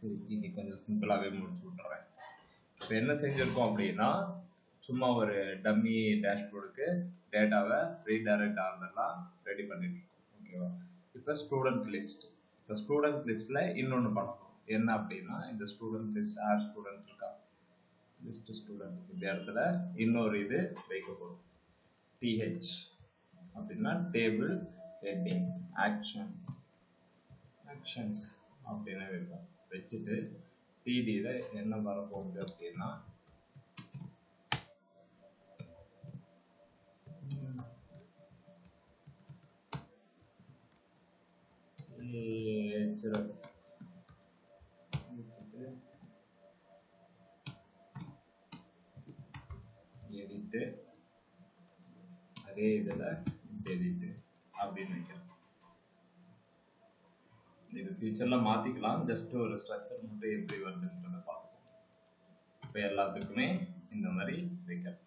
சரி, இது கொஞ்சம் சிம்பிளாகவே முடிச்சு விட்டுறேன். இப்போ என்ன செஞ்சுருக்கோம் அப்படின்னா, சும்மா ஒரு டம்மி டேஷ்போர்டுக்கு டேட்டாவை ரீடைரக்ட் ஆகிறதெல்லாம் ரெடி பண்ணிட்டு இருக்கோம். ஓகேவா? இப்போ ஸ்டூடெண்ட் லிஸ்ட். இப்போ ஸ்டூடெண்ட் லிஸ்ட்டில் இன்னொன்று பண்ணணும். என்ன அப்படின்னா, இந்த ஸ்டூடெண்ட் லிஸ்ட் ஆட் ஸ்டூடெண்ட் இருக்கா, லிஸ்ட் ஸ்டூடெண்ட் இந்த இடத்துல இன்னொரு இது வைக்கப்படும். TH அப்படின்னா டேபிள் ஹெட்டிங் ஆக்ஷன்ஸ் அப்படின்னு வைப்போம். வச்சுட்டு TDயில் என்ன வரப்போகுது அப்படின்னா வச்சுட்டு எடிட்டு அதே இதில் டெலிட்டு அப்படின்னு வைக்கிறோம். இது ஃபியூச்சரில் மாற்றிக்கலாம். ஜஸ்ட் ஒரு ஸ்ட்ரக்சர் மட்டும் எப்படி வருதுன்றதை பார்ப்போம். இப்போ எல்லாத்துக்குமே இந்த மாதிரி வைக்கிறோம்.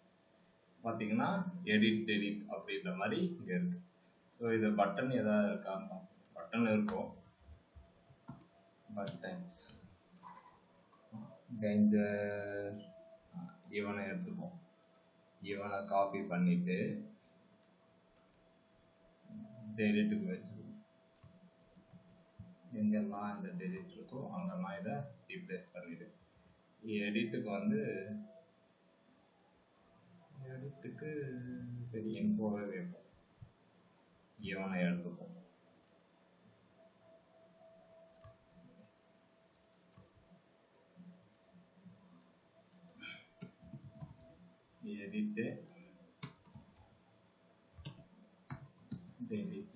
பார்த்தீங்கன்னா எடிட் டெலிட் அப்படின்ற மாதிரி இங்கே இருக்குது. ஸோ இது பட்டன் எதாவது இருக்கான்னு பட்டன் இருக்கும். பட்டன்ஸ் டேஞ்சர் இவனை எடுத்துப்போம். இவனை காப்பி பண்ணிவிட்டு டெலிட்டுக்கு வச்சுருவோம். எங்கெல்லாம் இந்த டெலிட் இருக்கோ அங்கெல்லாம் இதை ரீப்ளேஸ் பண்ணிவிடு. எடிட்டுக்கு வந்து எடிட்டுக்கு சரி இன்ஃபோவே வைப்போம். இவனை எடுத்துப்போம். Edit delete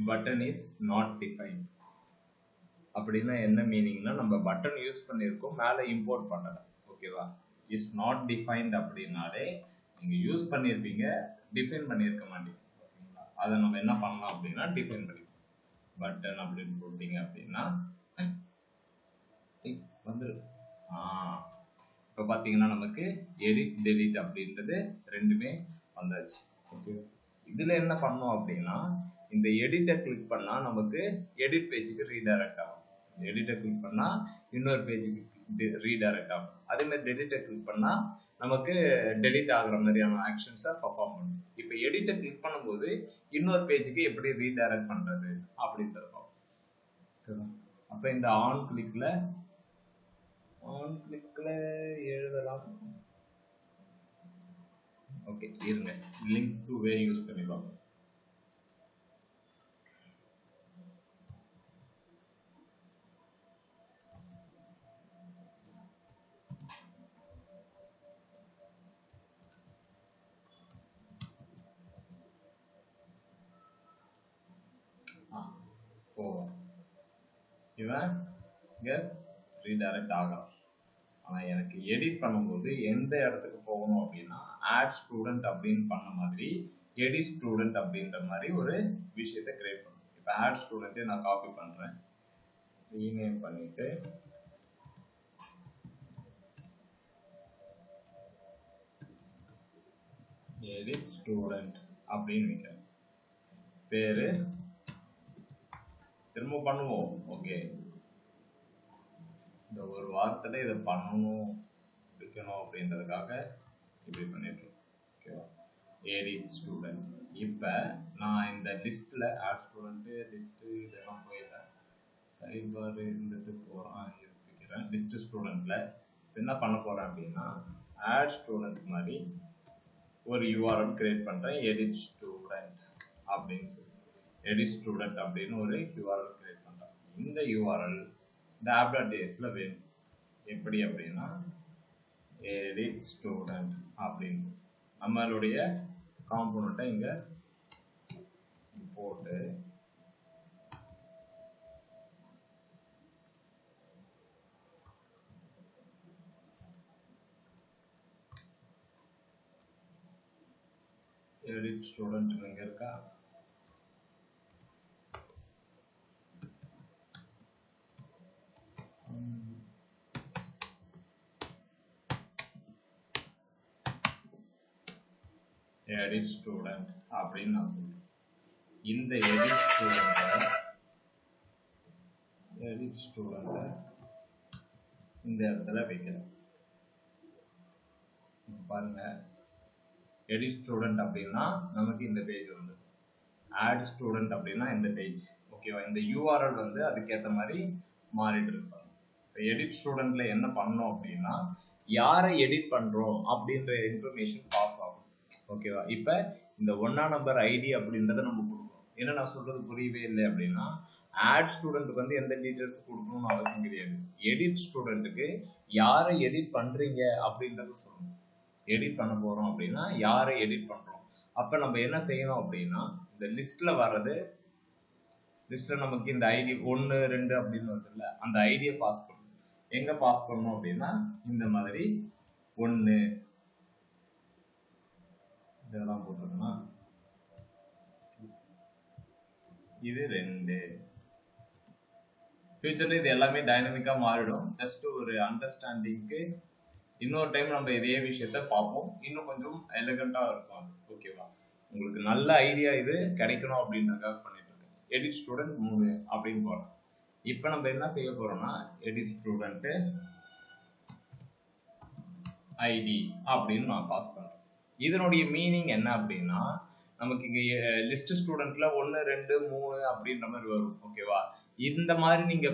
button is not defined அப்படின்னா என்ன மீனிங்னா, நம்ம பட்டன் யூஸ் பண்ணியிருக்கோம், மேலே இம்போர்ட் பண்ணலை. ஓகேவா? இஸ் நாட் டிஃபைன்ட் அப்படின்னாலே நீங்கள் யூஸ் பண்ணியிருப்பீங்க, டிஃபைன் பண்ணியிருக்க மாட்டீங்க. ஓகேங்களா? அதை நம்ம என்ன பண்ணலாம் அப்படின்னா டிஃபைன் பண்ணிக்கலாம். பட்டன் அப்படின்னு போட்டிங்க அப்படின்னா வந்துடும். இப்போ பார்த்தீங்கன்னா நமக்கு எடிட் டெலிட் அப்படின்றது ரெண்டுமே வந்தாச்சு. ஓகே, இதில் என்ன பண்ணோம் அப்படின்னா, இந்த எடிட்டை கிளிக் பண்ணால் நமக்கு எடிட் பேஜுக்கு ரீடைரக்ட் ஆகும். எடிட்டை கிளிக் பண்ணால் இன்னொரு பேஜுக்கு ரீடைரக்ட் ஆகும். அதேமாதிரி டெலிட்டை கிளிக் பண்ணால் நமக்கு டெலிட் ஆகிற மாதிரியான ஆக்ஷன்ஸை பர்ஃபார்ம் பண்ணும். இப்போ எடிட்டை கிளிக் பண்ணும்போது இன்னொரு பேஜுக்கு எப்படி ரீடைரக்ட் பண்ணுறது அப்படின்றது பார்ப்போம். அப்போ இந்த ஆன் கிளிக்கில் எழுதலாம். ஓகே, இருங்க, லிங்க் டு வே யூஸ் பண்ணி பார்ப்போம். இவன் இங்கே ரீடைரக்ட் ஆகலாம். ஆனால் எனக்கு எடிட் பண்ணும்போது எந்த இடத்துக்கு போகணும் அப்படின்னா, ஆட் ஸ்டூடெண்ட் அப்படின்னு பண்ண மாதிரி எடிட் ஸ்டூடெண்ட் அப்படின்ற மாதிரி ஒரு விஷயத்தை கிரியேட் பண்ணணும். இப்போ ஆட் ஸ்டூடெண்ட்டே நான் காப்பி பண்ணுறேன், ரீநேம் பண்ணிட்டு எடிட் ஸ்டூடெண்ட் அப்படின்னு வைக்கிறேன். பேரு திரும்ப பண்ணுவோம். ஓகே, இந்த ஒரு வாரத்தில் இதை பண்ணணும் வைக்கணும் அப்படின்றதுக்காக இப்படி பண்ணிட்டு ஓகேவா. Edit student. இப்போ நான் இந்த லிஸ்ட்டில் ஆட் ஸ்டூடெண்ட்டு லிஸ்ட்டு இதெல்லாம் போயிட்டேன். சைபார் இருந்துட்டு போகிறேன், எடுத்துக்கிறேன். லிஸ்ட்டு ஸ்டூடெண்ட்டில் என்ன பண்ண போகிறேன் அப்படின்னா, ஆட் ஸ்டூடெண்ட் மாதிரி ஒரு யூஆர்எல் கிரியேட் பண்ணுறேன். எடிட் ஸ்டூடெண்ட் அப்படின்னு சொல்லி எடிட் ஸ்டூடெண்ட் அப்படின்னு ஒரு யூஆர்எல் கிரியேட் பண்ணுறேன். இந்த யூஆர்எல் இந்த app.jsல வேணும். எப்படி அப்படின்னா, எடிட் ஸ்டூடெண்ட் அப்படின்னு நம்மளுடைய காம்போனண்ட்டை இங்கே போட்டு எடிட் ஸ்டூடெண்ட் இங்கே இருக்கா, edit student அப்படின்னு நான் சொல்றேன். இந்த edit student இந்த இடத்துல வைக்கிறேன். பாருங்க, edit student அப்படின்னா நமக்கு இந்த பேஜ் வந்து, add student அப்படின்னா இந்த பேஜ். ஓகேவா? இந்த URL வந்து அதுக்கேற்ற மாதிரி மாறிட்டு இருப்பாங்க. எடிட் ஸ்டூடெண்ட்ல என்ன பண்ணோம் அப்படின்னா, யாரை எடிட் பண்றோம் அப்படின்ற இன்ஃபர்மேஷன் பாஸ் ஆகும். ஓகேவா? இப்போ இந்த 1ஆம் நம்பர் ஐடி அப்படின்றத நம்ம கொடுக்கணும். என்ன நான் சொல்றது புரியவே இல்லை அப்படின்னா, ஆட் ஸ்டூடெண்ட்டுக்கு வந்து எந்த டீட்டெயில்ஸ் கொடுக்கணும்னு அவசியம் கிடையாது. எடிட் ஸ்டூடெண்ட்டுக்கு யாரை எடிட் பண்றீங்க அப்படின்றத சொல்லணும். எடிட் பண்ண போறோம் அப்படின்னா யாரை எடிட் பண்றோம். அப்ப நம்ம என்ன செய்யணும் அப்படின்னா, இந்த லிஸ்ட்ல வர்றது, லிஸ்ட்ல நமக்கு இந்த ஐடி 1 2 அப்படின்னு வருதுல்ல, அந்த ஐடியை பாஸ் பண்ணணும். எங்க பாஸ் பண்ணணும் அப்படின்னா, இந்த மாதிரி 1 இதெல்லாம் போட்டுருக்கோம், இது 2. ஃபியூச்சர்ல இது எல்லாமே டைனமிக்கா மாறிடும். ஜஸ்ட் ஒரு அண்டர்ஸ்டாண்டிங்க்கு இன்னொரு டைம் நம்ம இதே விஷயத்த பார்ப்போம். இன்னும் கொஞ்சம் எலிகண்டா இருக்கும். ஓகேவா? உங்களுக்கு நல்ல ஐடியா இது கிடைக்கணும் அப்படின்றதுக்காக பண்ணிட்டு இருக்கேன். எடிட் ஸ்டூடெண்ட் 3 அப்படின்னு போறோம். இப்போ நம்ம என்ன செய்ய போறோம்னா, எடிட் ஸ்டூடெண்ட் ஐடி அப்படின்னு நான் பாஸ் பண்றேன். இதனுடைய மீனிங் என்ன அப்படின்னா, நமக்கு இங்க லிஸ்ட் ஸ்டூடெண்ட்ல 1 2 3 அப்படின்ற மாதிரி வரும். ஓகேவா? இந்த மாதிரி நீங்க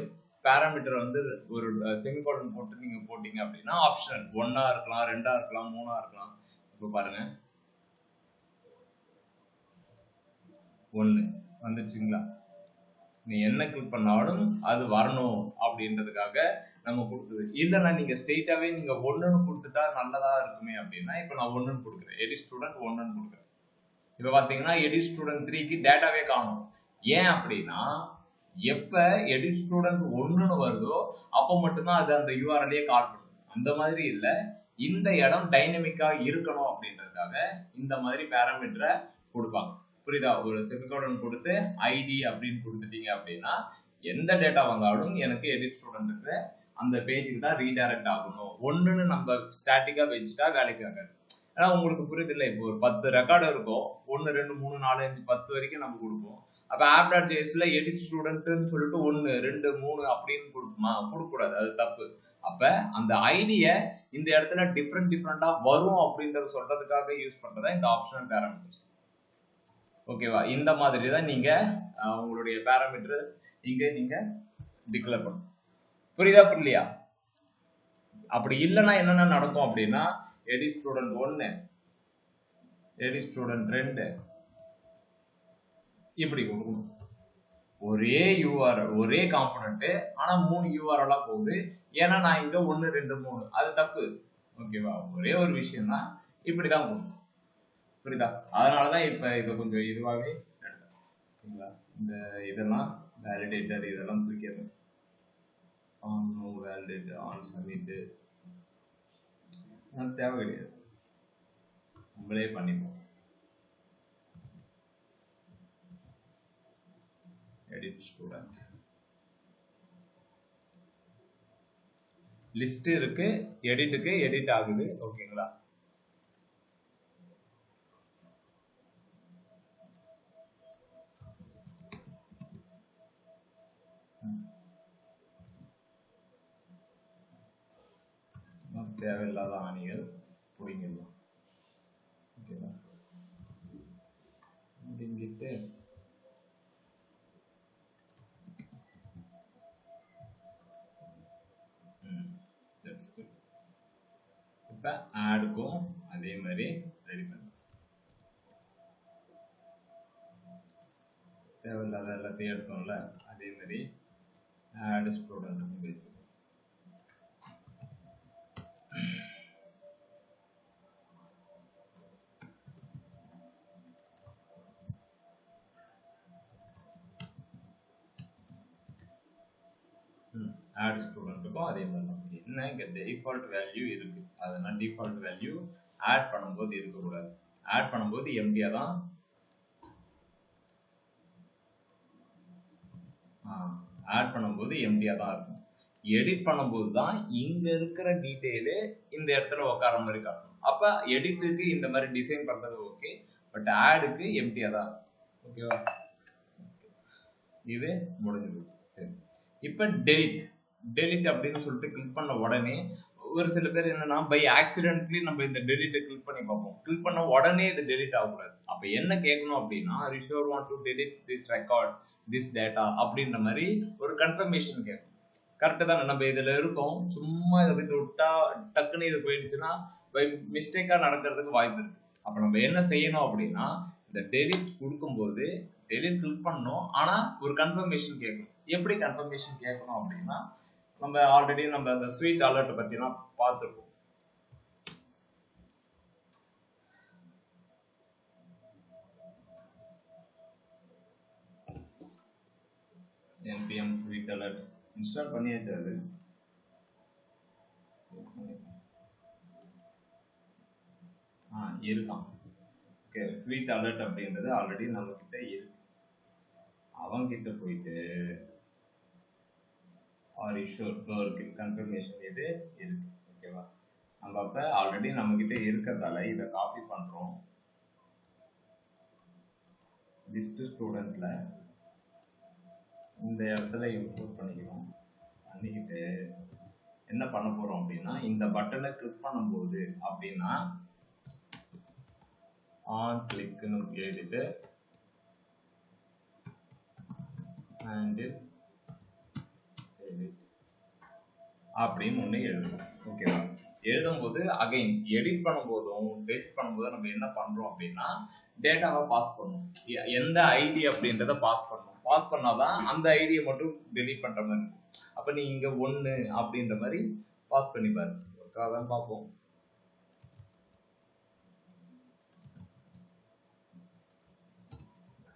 பாராமீட்டர் வந்து ஒரு செமிகோலன் போட்டு நீங்க போட்டீங்க அப்படின்னா ஆப்ஷனல் 1ஆ இருக்கலாம், 2ஆ இருக்கலாம், 3ஆ இருக்கலாம். இப்போ பாருங்க, 1 வந்துச்சுங்களா? நீ என்ன கிளிக் பண்ணாலும் அது வரணும் அப்படின்றதுக்காக நம்ம கொடுக்குது. இல்லைன்னா நீங்க ஸ்ட்ரெயிட்டாவே நீங்க 1ன்னு கொடுத்துட்டா நல்லதா இருக்குமே அப்படின்னா, இப்போ நான் 1ன்னு கொடுக்குறேன். எடிட் ஸ்டூடெண்ட் 1ன்னு கொடுக்குறேன். இப்போ பார்த்தீங்கன்னா எடிட் ஸ்டூடெண்ட் 3க்கு டேட்டாவே காணும். ஏன் அப்படின்னா, எப்ப எடிட் ஸ்டூடெண்ட் 1ன்னு வருதோ அப்போ மட்டும்தான் அது அந்த யூஆர்எல்லையே கால் பண்ணும். அந்த மாதிரி இல்லை, இந்த இடம் டைனமிக்கா இருக்கணும் அப்படின்றதுக்காக இந்த மாதிரி பேராமீட்டரை கொடுப்பாங்க. புரியுதா? ஒரு செமிகோலன் கொடுத்து ஐடி அப்படின்னு கொடுத்துட்டீங்க அப்படின்னா, எந்த டேட்டா வந்தாலும் எனக்கு எடிட் ஸ்டூடெண்ட்டுக்கு அந்த பேஜுக்கு தான் ரீடைரக்ட் ஆகணும். 1ன்னு நம்ம ஸ்டாட்டிக்கா வச்சுட்டா வேலைக்கு ஆகாது. ஆனா உங்களுக்கு புரியுது இல்லை? இப்போ ஒரு 10 ரெக்கார்டு இருக்கும், 1 2 3 4 5 10 வரைக்கும் நம்ம கொடுப்போம். அப்ப app.jsல எடிட் ஸ்டூடெண்ட்னு சொல்லிட்டு 1 2 3 அப்படின்னு கொடுக்குமா? கொடுக்கக்கூடாது, அது தப்பு. அப்ப அந்த ஐடியை இந்த இடத்துல டிஃப்ரெண்டா வரும் அப்படின்றத சொல்றதுக்காக யூஸ் பண்றதா இந்த ஆப்ஷனல் பேராமீட்டர்ஸ். ஓகேவா? இந்த மாதிரி தான் நீங்க உங்களுடைய பேராமீட்டர் இங்க நீங்க டிக்ளேர் பண்ணணும். புரியுதா புரியலையா? அப்படி இல்லைன்னா என்னென்ன நடக்கும் அப்படின்னா, எடிட் ஸ்டூடெண்ட் 1 எடிட் ஸ்டூடெண்ட் 2 இப்படி கொடுக்கணும். ஒரே யூஆர்எல் ஒரே காம்பனண்ட், ஆனா 3 யூஆர்எலா போகுது. ஏன்னா நான் இங்க 1 2 3, அது தப்பு. ஓகேவா? ஒரே ஒரு விஷயம் தான், இப்படிதான் போகணும். புரியுதா? அதனாலதான் இப்ப இதை கொஞ்சம் இதுவாகவே எடுத்தேன். இந்த இதெல்லாம் வேலிடேட்டர் இதெல்லாம் தூக்கிடுறேன். And no validator on submit தேவை கிடையாது, நம்மளே பண்ணிப்போம். எடிட் ஸ்டூடெண்ட் லிஸ்ட் இருக்கு, எடிட்டுக்கு எடிட் ஆகுது. ஓகேங்களா? தேவையில்லாத ஆணிகள் பிடிங்கிடலாம். ஓகேவா? பிடிங்கிட்டு இப்போ ஆடுக்கும் அதே மாதிரி ரெடி பண்ணி தேவையில்லாத எல்லாத்தையும் எடுத்தோம்ல, அதே மாதிரி ஆட் ஸ்டூடெண்ட் வச்சு ஆட் ஸ்டூடெண்ட்டுக்கும் அதே மாதிரி தான். என்ன இங்கே டிஃபால்ட் வேல்யூ இருக்கு, அதனால் டிஃபால்ட் வேல்யூ ஆட் பண்ணும்போது இருக்கக்கூடாது. ஆட் பண்ணும்போது எம்டியாக தான் ஆட் பண்ணும்போது எம்டியாக தான் இருக்கும். எடிட் பண்ணும்போது தான் இங்க இருக்கிற டீட்டெயிலு இந்த இடத்துல உட்கார மாதிரி காட்டணும். அப்ப எடிட்டுக்கு இந்த மாதிரி டிசைன் பண்றது ஓகே, பட் ஆடுக்கு எம்டியா தான் ஓகேவா. இது முடிஞ்சது. சரி, இப்ப டெலிட் அப்படின்னு சொல்லிட்டு கிளிக் பண்ண உடனே ஒரு சில பேர் என்னன்னா பை ஆக்சிடென்ட்லி நம்ம இந்த டெலிட்டை கிளிக் பண்ணி பார்ப்போம். கிளிக் பண்ண உடனே இது டெலிட் ஆகக்கூடாது. அப்ப என்ன கேட்கணும் அப்படின்னா are you sure want to delete this record this data அப்படின்ற மாதிரி ஒரு கன்ஃபர்மேஷன் கேட்கும். கரெக்டு தானே? நம்ம இதுல இருக்கோம், சும்மா இதை போய் விட்டா டக்குன்னு இது போயிடுச்சுன்னா பை மிஸ்டேக்கா நடக்கிறதுக்கு வாய்ப்பு இருக்கு. அப்ப நம்ம என்ன செய்யணும் அப்படின்னா இந்த டெலிட் கொடுக்கும்போது டெலிட் கிளிக் பண்ணணும், ஆனா ஒரு கன்ஃபர்மேஷன் கேட்கணும். எப்படி கன்ஃபர்மேஷன் கேட்கணும் அப்படின்னா நம்ம ஆல்ரெடி நம்ம அந்த ஸ்வீட் அலர்ட் பத்திலாம் பார்த்துருக்கோம். npm ஸ்வீட் அலர்ட் இன்ஸ்டால் பண்ணியாச்சு. அது இருக்கான். ஓகே, ஸ்வீட் அலர்ட் அப்படின்றது ஆல்ரெடி நம்ம கிட்ட இருக்கு. அவங்க கிட்ட போயிட்டு ஆர் ஷூர் கன்ஃபர்மேஷன் இது இருக்கு ஓகேவா. நம்ம அப்ப ஆல்ரெடி நம்ம கிட்ட இருக்கிறதால இதை காப்பி பண்றோம். லிஸ்ட் ஸ்டூடெண்ட்ல இந்த இடத்துல இம்போர்ட் பண்ணிக்கிறோம். பண்ணிக்கிட்டு என்ன பண்ண போறோம் அப்படின்னா இந்த பட்டனை கிளிக் பண்ணும்போது அப்படின்னா ஆன் கிளிக்னு எழுதிட்டு ஹேண்டில் அப்படின்னு ஒன்று எழுதணும் ஓகேவா. எழுதும்போது அகைன் எடிட் பண்ணும்போதும் டெலிட் பண்ணும்போதும் நம்ம என்ன பண்றோம் அப்படின்னா டேட்டாவை பாஸ் பண்ணணும். எந்த ஐடி அப்படின்றத பாஸ் பண்ணணும். பாஸ் பண்ணாதான் அந்த ஐடியை மட்டும் டெலிட் பண்ற மாதிரி இருக்கும். அப்ப நீ இங்க 1 அப்படின்ற மாதிரி பாஸ் பண்ணி பாரு. தான் பார்ப்போம்.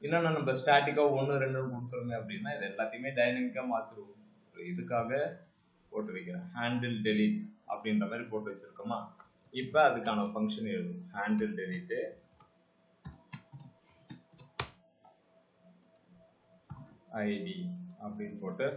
என்னன்னா நம்ம ஸ்டாட்டிக்கா 1 2 கொடுக்குறோமே அப்படின்னா இது எல்லாத்தையுமே டைனமிக்கா மாத்திருவோம். இதுக்காக போட்டு வைக்கிறேன் ஹேண்டில் டெலிட் அப்படின்ற மாதிரி போட்டு வச்சிருக்கோமா. இப்போ அதுக்கான ஃபங்க்ஷன் எழுதும் ஹேண்டில் டெலிட் ஐடி அப்படின்னு போட்டு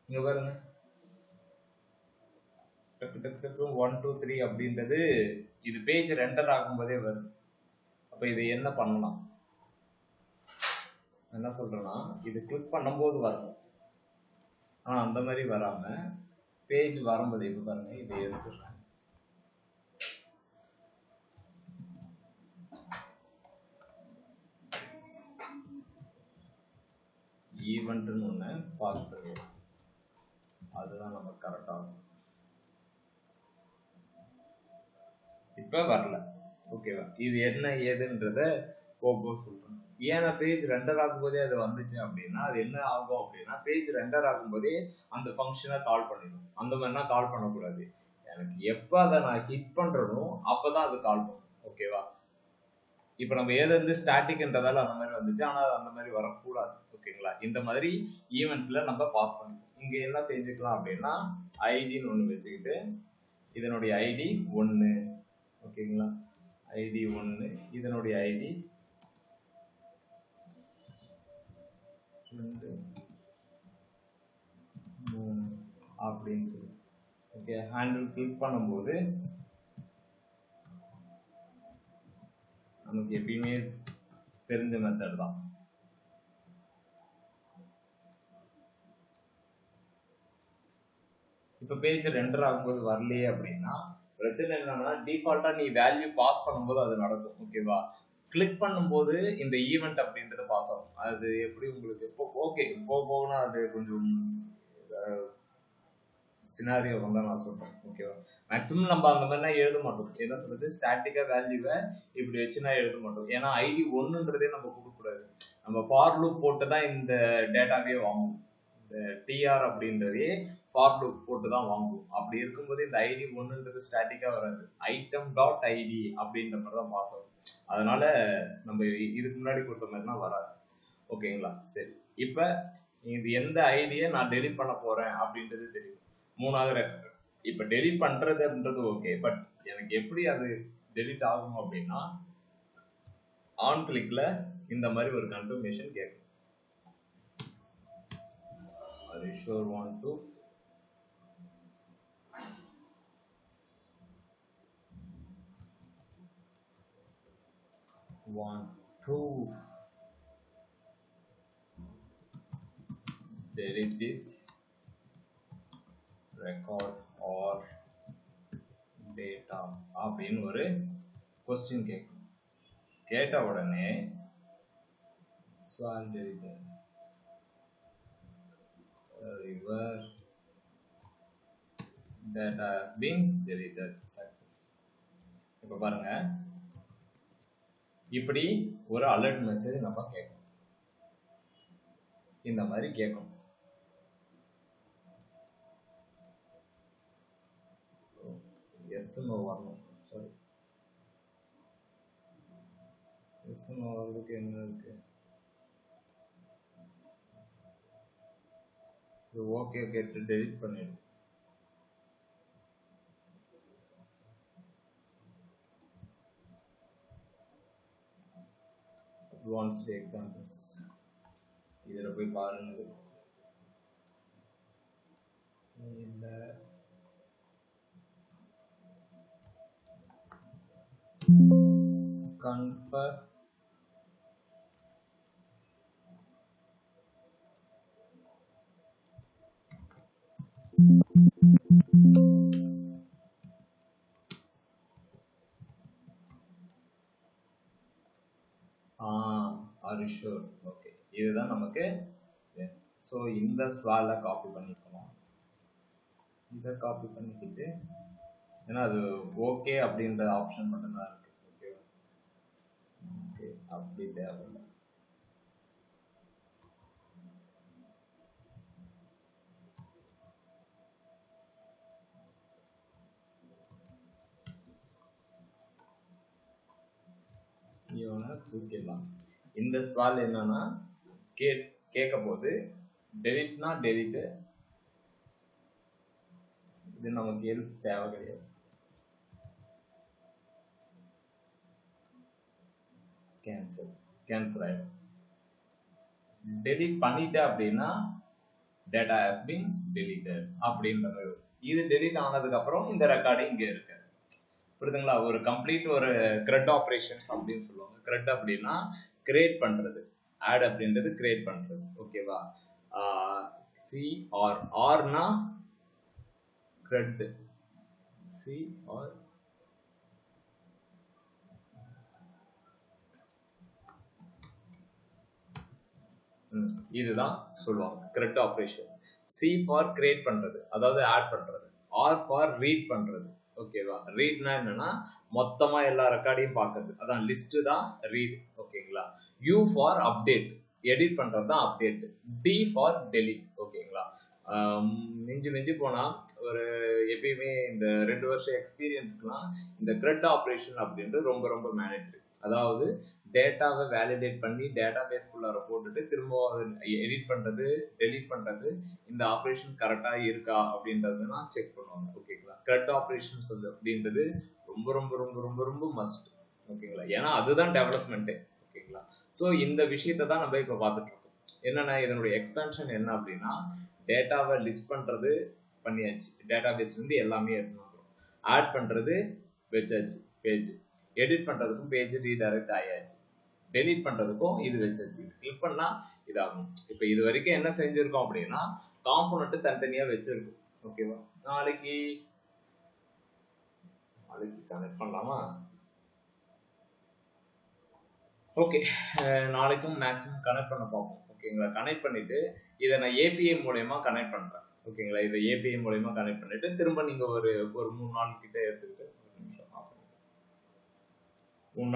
இங்க பாருங்க டக்கு டக்கு டக்கு 1 2 3 அப்படின்றது இது பேஜ் ரெண்டர் ஆகும்போதே வருது. அப்ப இது என்ன பண்ணலாம் என்ன சொல்றேன்னா இது கிளிக் பண்ணும்போது வரணும். ஆனா அந்த மாதிரி வராம பேஜ் வரும்போது இப்ப பாருங்க இதை எடுத்துடுறேன். ஈவென்ட்னு ஒன்று பாஸ் பண்ணிடலாம். அதுதான் நம்ம கரெக்டாக இருக்கும். இப்போ வரல ஓகேவா. இது என்ன ஏதுன்றத போக சொல்றேன். ஏன்னா பேஜ் ரெண்டர் ஆகும்போதே அது வந்துச்சு அப்படின்னா அது என்ன ஆகும் அப்படின்னா பேஜ் ரெண்டர் ஆகும்போதே அந்த ஃபங்க்ஷனை கால் பண்ணிடும். அந்த மாதிரினா கால் பண்ணக்கூடாது. எனக்கு எப்போ அதை நான் ஹிட் பண்றனோ அப்போதான் அது கால் பண்ணும் ஓகேவா. இப்போ நம்ம ஏது வந்து ஸ்டாட்டிக்ன்றதால அந்த மாதிரி வந்துச்சு, ஆனால் அந்த மாதிரி வரக்கூடாது ஓகேங்களா. இந்த மாதிரி ஈவெண்ட்ல நம்ம பாஸ் பண்ணிக்கலாம். இங்க என்ன செஞ்சுக்கலாம் அப்படின்னா ஐடின்னு ஒன்று வச்சுக்கிட்டு இதனுடைய ஐடி 1 ஓகேங்களா. ஐடி 1 இதனுடைய ஐடி 2 3 அப்படின்னு சொல்லி ஓகே. ஹேண்டில் கிளிக் பண்ணும்போது நமக்கு எப்பயுமே தெரிஞ்ச மெத்தட் தான். இப்போ பேஜ் ரெண்டர் ஆகும்போது வரலையே அப்படின்னா பிரச்சனை என்னன்னா டிஃபால்ட்டா நீ வேல்யூ பாஸ் பண்ணும்போது அது நடக்கும் ஓகேவா. கிளிக் பண்ணும்போது இந்த ஈவெண்ட் அப்படின்றது பாஸ் ஆகும். அது எப்படி உங்களுக்கு இப்போ ஓகே போகணும்னா அது கொஞ்சம் சினாரியோ தான் நான் சொல்றேன் ஓகேவா. மேக்ஸிமம் நம்ம அந்த மாதிரிலாம் எழுத மாட்டோம். என்ன சொல்றது ஸ்டாட்டிக்கா வேல்யூவை இப்படி வச்சுனா எழுத மாட்டோம். ஏன்னா ஐடி 1ன்றதே நம்ம கொடுக்கக்கூடாது. நம்ம ஃபார் லூப் போட்டு தான் இந்த டேட்டாவே வாங்குவோம் டிஆர் அப்படின்றதே ஃபார் லூப் போட்டு தான் வாங்குவோம். அப்படி இருக்கும்போது இந்த ஐடி ஒன்றுன்றது ஸ்டாட்டிக்காக வராது, ஐட்டம் டாட் ஐடி அப்படின்ற மாதிரி தான் பாஸ் ஆகும். அதனால நம்ம இதுக்கு முன்னாடி கொடுத்த மாதிரிலாம் வராது. ஓகேங்களா? சரி, இப்போ இது எந்த ஐடியை நான் டெலிட் பண்ண போறேன் அப்படின்றது தெரியும். மூணாவது ரெக்கார்டு. இப்போ டெலிட் பண்றதுன்றது ஓகே, பட் எனக்கு எப்படி அது டெலிட் ஆகும் அப்படின்னா ஆன் கிளிக்ல இந்த மாதிரி ஒரு கன்ஃபர்மேஷன் கேட்கும். Are you sure want to? Want to delete this record or data அப்படின்னு ஒரு கொஸ்டின் கேட்கும். கேட்ட உடனே swan deleted your data has been deleted success. இப்போ பாருங்க, இப்படி ஒரு அலர்ட் மெசேஜ் நம்ம கேட்கும். இந்த மாதிரி கேட்கும். எஸ் நோ வரணும். சாரி, எஸ் நோ வரதுக்கு என்ன இருக்கு? ஓகே கேட்டு டெலிட் பண்ணிடு. அட்வான்ஸ்டு எக்ஸாம்பிள்ஸ் இதில் போய் பாருங்க. இந்த confirm are you sure? Okay, இதுதான் நமக்கு. ஸோ இந்த ஸ்வாலை காப்பி பண்ணிக்கலாம். இதை காப்பி பண்ணிக்கிட்டு, ஏன்னா அது ஓகே அப்படின்ற ஆப்ஷன் மட்டும்தான் இருக்கு. ஓகே ஓகே, அப்படி தேவையில்லை. இவனை தூக்கிடலாம். இந்த ஸ்வால் என்னன்னா கேட்க போது டெலிட்னா டெலிட், இது நமக்கு எல்ஸ் தேவை கிடையாது. கேன்சல் ஆயிடும். டெலிட் பண்ணிட்ட அப்படின்னா டேட்டா ஹஸ் பீன் டெலிட்டட் அப்படின்றது. இது டெலிட் ஆனதுக்கு அப்புறம் இந்த ரெக்கார்டு இங்க இருக்கு. புரியுதுங்களா? ஒரு கம்ப்ளீட் ஒரு கிரெட் ஆப்ரேஷன்ஸ் அப்படின்னு சொல்லுவாங்க. கிரெட் அப்படின்னா கிரியேட் பண்றது, ஆட் அப்படின்றது கிரியேட் பண்றது. ஓகேவா? சி ஆர், ஆர்னா கிரெட், சி ஆர் இதுதான் சொல்லுவாங்க கிரெட் ஆப்ரேஷன். சி ஃபார் கிரியேட் பண்றது, அதாவது ஆட் பண்றது. ஆர் ஃபார் ரீட் பண்றது. ஓகேவா? ரீட்னா என்னன்னா மொத்தமா எல்லா ரெக்கார்டையும் பார்க்கறது, அதான் லிஸ்ட் தான் ரீட். ஓகேங்களா? யூ ஃபார் அப்டேட், எடிட் பண்றது தான் அப்டேட். D for delete. ஓகேங்களா? மிஞ்சி போனா ஒரு எப்பயுமே இந்த 2 வருஷம் எக்ஸ்பீரியன்ஸ்க்குலாம் இந்த கிரெட் ஆப்ரேஷன் அப்படின்றது ரொம்ப ரொம்ப மேண்டேட்டரி. அதாவது டேட்டாவை வேலிடேட் பண்ணி டேட்டா பேஸ்குள்ளார போட்டுட்டு திரும்ப எடிட் பண்றது, டெலிட் பண்றது, இந்த ஆப்ரேஷன் கரெக்டா இருக்கா அப்படின்றதுனா செக் பண்ணுவாங்க. ஓகேங்களா? கிரெட் ஆப்ரேஷன்ஸ் அப்படின்றது ரொம்ப ரொம்ப ரொம்ப ரொம்ப ரொம்ப மஸ்ட். ஓகேங்களா? ஏன்னா அதுதான் டெவலப்மெண்ட்டே. ஓகேங்களா? ஸோ இந்த விஷயத்தை தான் நம்ம இப்போ பார்த்துட்டு இருக்கோம். என்னன்னா இதனுடைய எக்ஸ்பென்ஷன் என்ன அப்படின்னா, டேட்டாவை லிஸ்ட் பண்றது பண்ணியாச்சு, டேட்டா பேஸ்ல இருந்து எல்லாமே எடுத்து வந்துடும். ஆட் பண்றது வச்சாச்சு பேஜ், எடிட் பண்றதுக்கும் பேஜ் ரீடைரக்ட் ஆயாச்சு, டெலிட் பண்றதுக்கும் இது வச்சாச்சு. கிளிக் பண்ணா இதாகும். இப்போ இது வரைக்கும் என்ன செஞ்சிருக்கோம் அப்படின்னா காம்போனன்ட் தனித்தனியா வச்சிருக்கோம். ஓகேவா? நாளைக்கு கனெக்ட் பண்ணலாமா? ஓகே, நாளைக்கும் மேக்ஸிமம் கனெக்ட் பண்ண பார்ப்போம். ஓகேங்களா? கனெக்ட் பண்ணிட்டு இதை நான் ஏபிஐ மூலயமா கனெக்ட் பண்றேன். ஓகேங்களா? இதை ஏபிஐ மூலயமா கனெக்ட் பண்ணிட்டு திரும்ப நீங்க ஒரு 3 நாள் கிட்ட எடுத்துக்கிட்டு 3 நாள்